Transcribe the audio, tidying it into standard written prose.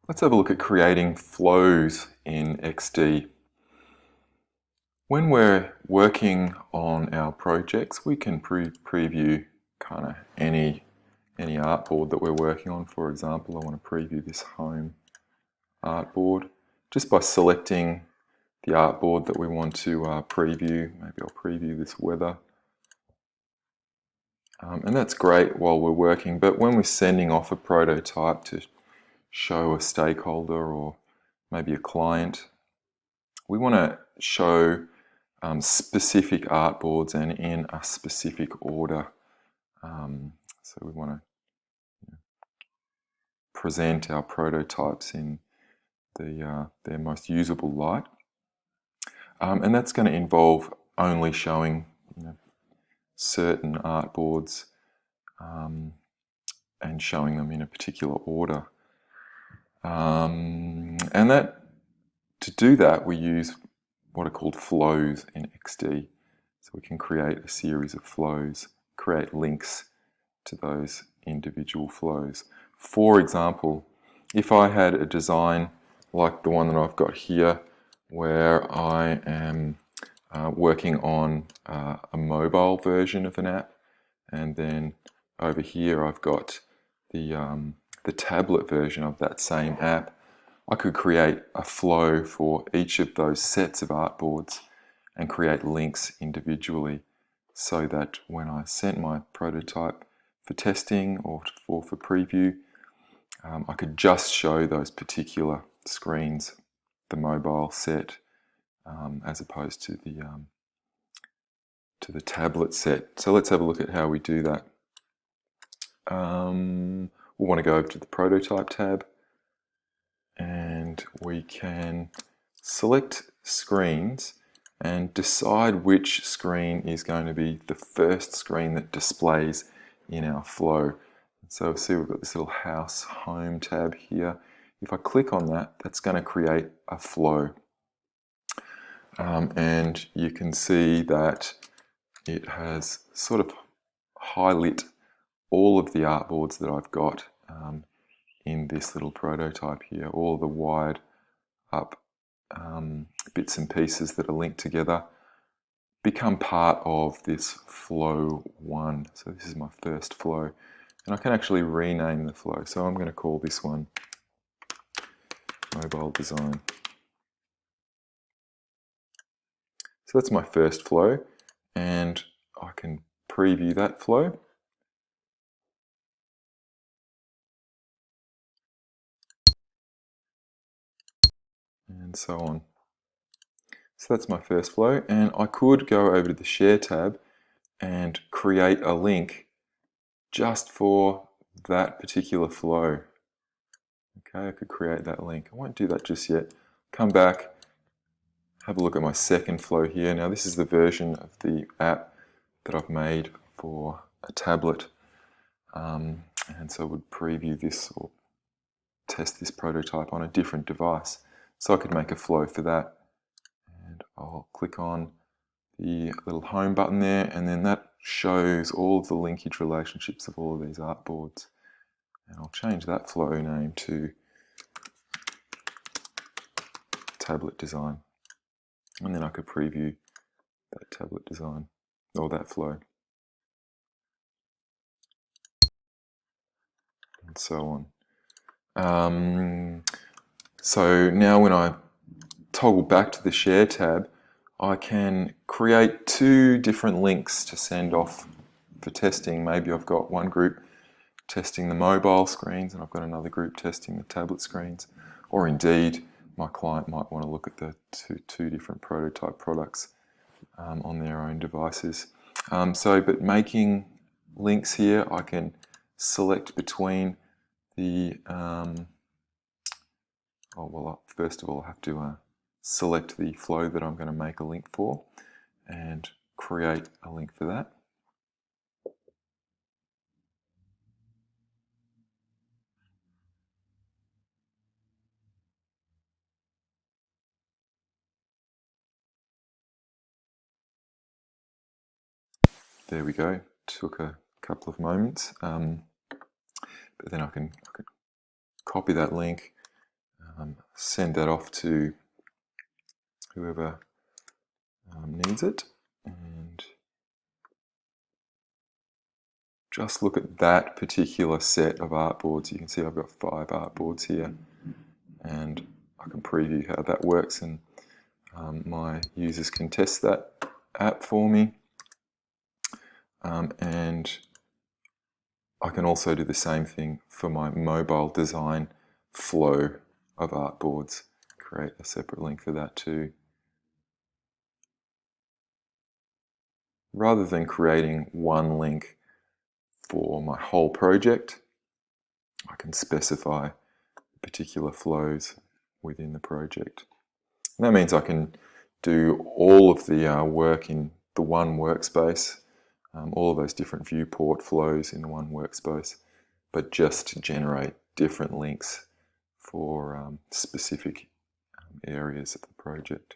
Let's have a look at creating flows in XD. When we're working on our projects, we can preview kind of any artboard that we're working on. For example, I want to preview this home artboard just by selecting the artboard that we want to preview. Maybe I'll preview this weather. And that's great while we're working, but when we're sending off a prototype to show a stakeholder or maybe a client, we want to show specific artboards and in a specific order. So we want to present our prototypes in their most usable light. And that's going to involve only showing certain artboards and showing them in a particular order. And to do that, we use what are called flows in XD. So we can create a series of flows, create links to those individual flows. For example, if I had a design like the one that I've got here, where I am working on a mobile version of an app, and then over here I've got the tablet version of that same app, I could create a flow for each of those sets of artboards and create links individually so that when I sent my prototype for testing or for preview, I could just show those particular screens, the mobile set, as opposed to the tablet set. So let's have a look at how we do that. We'll want to go over to the prototype tab, and we can select screens and decide which screen is going to be the first screen that displays in our flow. So see, we've got this little house home tab here. If I click on that, that's going to create a flow. And you can see that it has sort of highlighted all of the artboards that I've got in this little prototype here, all the wired up bits and pieces that are linked together become part of this flow 1. So this is my first flow, and I can actually rename the flow. So I'm going to call this one mobile design. So that's my first flow, and I can preview that flow. And so on. So that's my first flow, and I could go over to the Share tab and create a link just for that particular flow. Okay, I could create that link. I won't do that just yet. Come back, have a look at my second flow here. Now this is the version of the app that I've made for a tablet, and so I would preview this or test this prototype on a different device. So I could make a flow for that. And I'll click on the little home button there, and then that shows all of the linkage relationships of all of these artboards. And I'll change that flow name to tablet design. And then I could preview that tablet design or that flow. And so on. So now when I toggle back to the Share tab, I can create 2 different links to send off for testing. Maybe I've got one group testing the mobile screens and I've got another group testing the tablet screens, or indeed my client might want to look at the two different prototype products on their own devices. But making links here, I can select between the first of all I have to select the flow that I'm going to make a link for and create a link for that. There we go. Took a couple of moments, but then I can copy that link, send that off to whoever needs it, and just look at that particular set of artboards. You can see I've got 5 artboards here, and I can preview how that works, and my users can test that app for me. And I can also do the same thing for my mobile design flow of artboards. Create a separate link for that too. Rather than creating one link for my whole project, I can specify particular flows within the project. And that means I can do all of the work in the one workspace, all of those different viewport flows in the one workspace, but just generate different links for specific areas of the project.